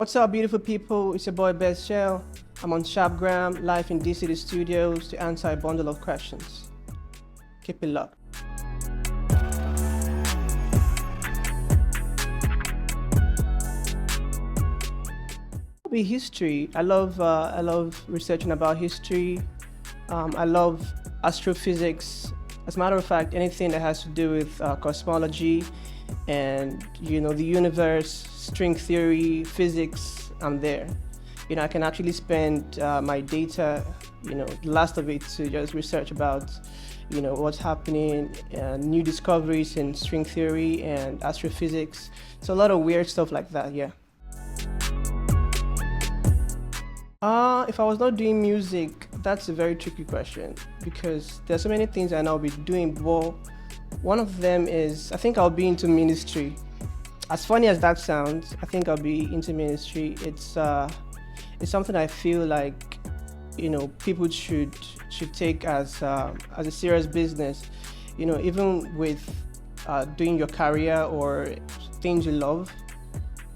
What's up, beautiful people? It's your boy Bestchel. I'm on Shap.Gram, live in DC Studios to answer a bundle of questions. Keep it locked. History. I love researching about history. I love astrophysics. As a matter of fact, anything that has to do with cosmology and the universe, string theory, physics, I'm there. I can actually spend my data, the last of it, to just research about what's happening, new discoveries in string theory and astrophysics. So a lot of weird stuff like that, yeah. If I was not doing music, that's a very tricky question because there's so many things I'll be doing. Well, one of them is I think I'll be into ministry. As funny as that sounds, I think I'll be into ministry. It's something I feel like people should take as a serious business. Even with doing your career or things you love.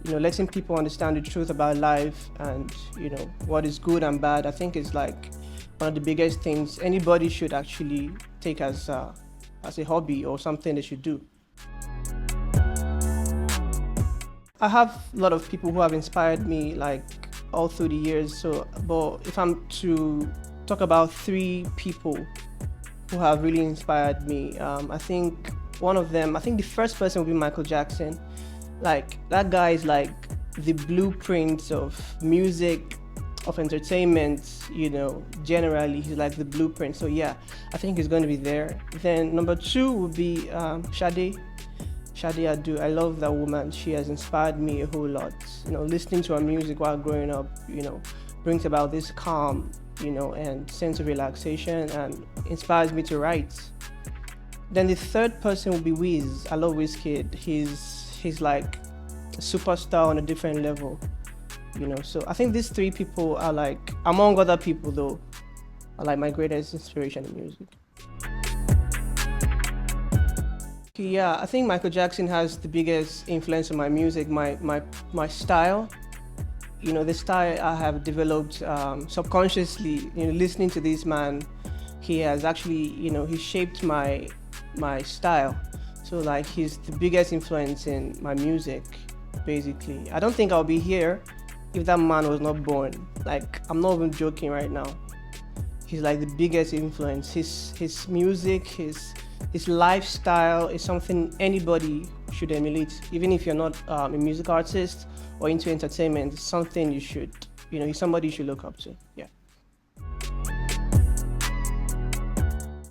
Letting people understand the truth about life and what is good and bad, I think is like one of the biggest things anybody should actually take as a hobby or something they should do. I have a lot of people who have inspired me like all through the years. But if I'm to talk about 3 people who have really inspired me, I think one of them, the first person will be Michael Jackson. Like, that guy is like the blueprint of music, of entertainment, generally. He's like the blueprint. So yeah, I think he's going to be there. Then number 2 would be Sade Adu. I love that woman. She has inspired me a whole lot. Listening to her music while growing up, brings about this calm, and sense of relaxation and inspires me to write. Then the third person would be Wiz. I love Wizkid. He's like a superstar on a different level, So I think these 3 people are like, among other people though, are like my greatest inspiration in music. Yeah, I think Michael Jackson has the biggest influence on my music, my style. The style I have developed subconsciously, listening to this man. He has actually, he shaped my style. So like he's the biggest influence in my music, basically. I don't think I'll be here if that man was not born. Like, I'm not even joking right now. He's like the biggest influence. His music, his lifestyle is something anybody should emulate. Even if you're not a music artist or into entertainment, it's something you should, somebody you should look up to, yeah.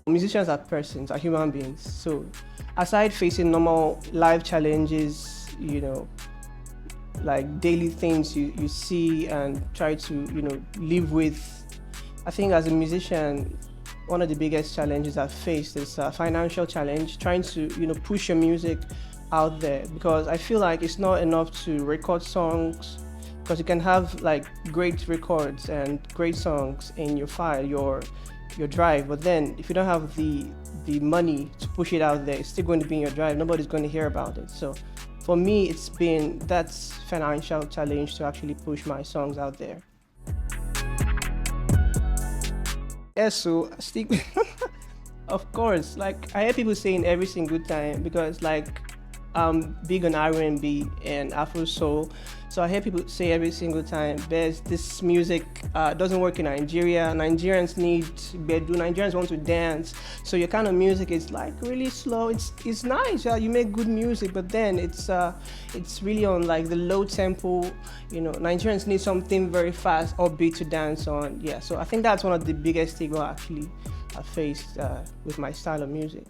Musicians are persons, are human beings. So aside facing normal life challenges, like daily things you see and try to, live with, I think as a musician, one of the biggest challenges I've faced is a financial challenge, trying to, push your music out there, because I feel like it's not enough to record songs, because you can have like great records and great songs in your file, your drive, but then if you don't have the money to push it out there, it's still going to be in your drive. Nobody's going to hear about it. So for me, that's financial challenge to actually push my songs out there. Yeah, so stick. Of course, like I hear people saying every single time, because like I'm big on R&B and Afro soul. So I hear people say every single time, this music doesn't work in Nigeria. Nigerians need bedu. Nigerians want to dance. So your kind of music is like really slow. It's nice. You make good music, but then it's really on like the low tempo. Nigerians need something very fast, upbeat to dance on. Yeah. So I think that's one of the biggest stigma actually I faced with my style of music.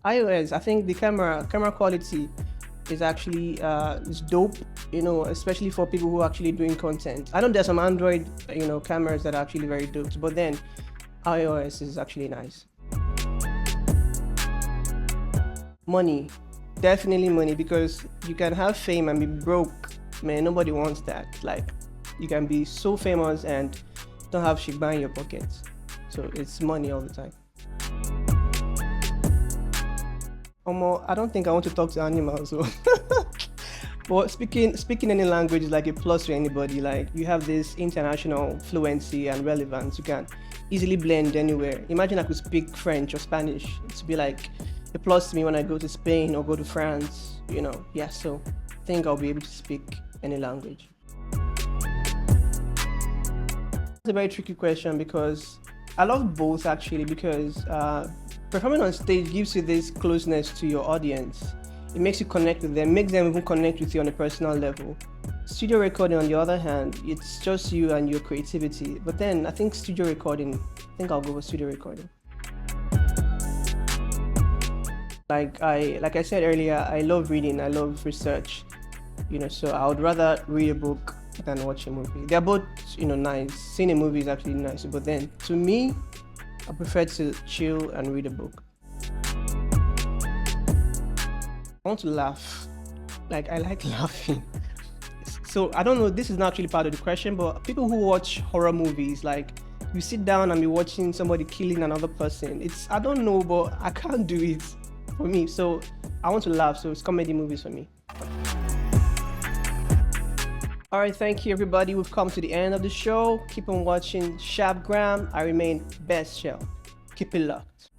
iOS, I think the camera quality is actually is dope, especially for people who are actually doing content. I know there's some Android, cameras that are actually very dope, but then iOS is actually nice. Money, definitely money, because you can have fame and be broke. Man, nobody wants that. Like, you can be so famous and don't have shikba in your pockets. So it's money all the time. I don't think I want to talk to animals. So. But speaking any language is like a plus to anybody. Like you have this international fluency and relevance. You can easily blend anywhere. Imagine I could speak French or Spanish. It'd be like a plus to me when I go to Spain or go to France. Yeah. So I think I'll be able to speak any language. It's a very tricky question because I love both actually because performing on stage gives you this closeness to your audience. It makes you connect with them, makes them even connect with you on a personal level. Studio recording, on the other hand, it's just you and your creativity. But then I think I'll go with studio recording. Like I said earlier, I love reading, I love research. So I would rather read a book than watch a movie. They're both, nice. Seeing a movie is actually nice, but then to me, I prefer to chill and read a book. I want to laugh. Like I like laughing. So I don't know, this is not actually part of the question, but people who watch horror movies, like you sit down and be watching somebody killing another person. I don't know, but I can't do it for me. So I want to laugh, so it's comedy movies for me. All right, thank you everybody. We've come to the end of the show. Keep on watching Shap.Gram. I remain Bestchel. Keep it locked.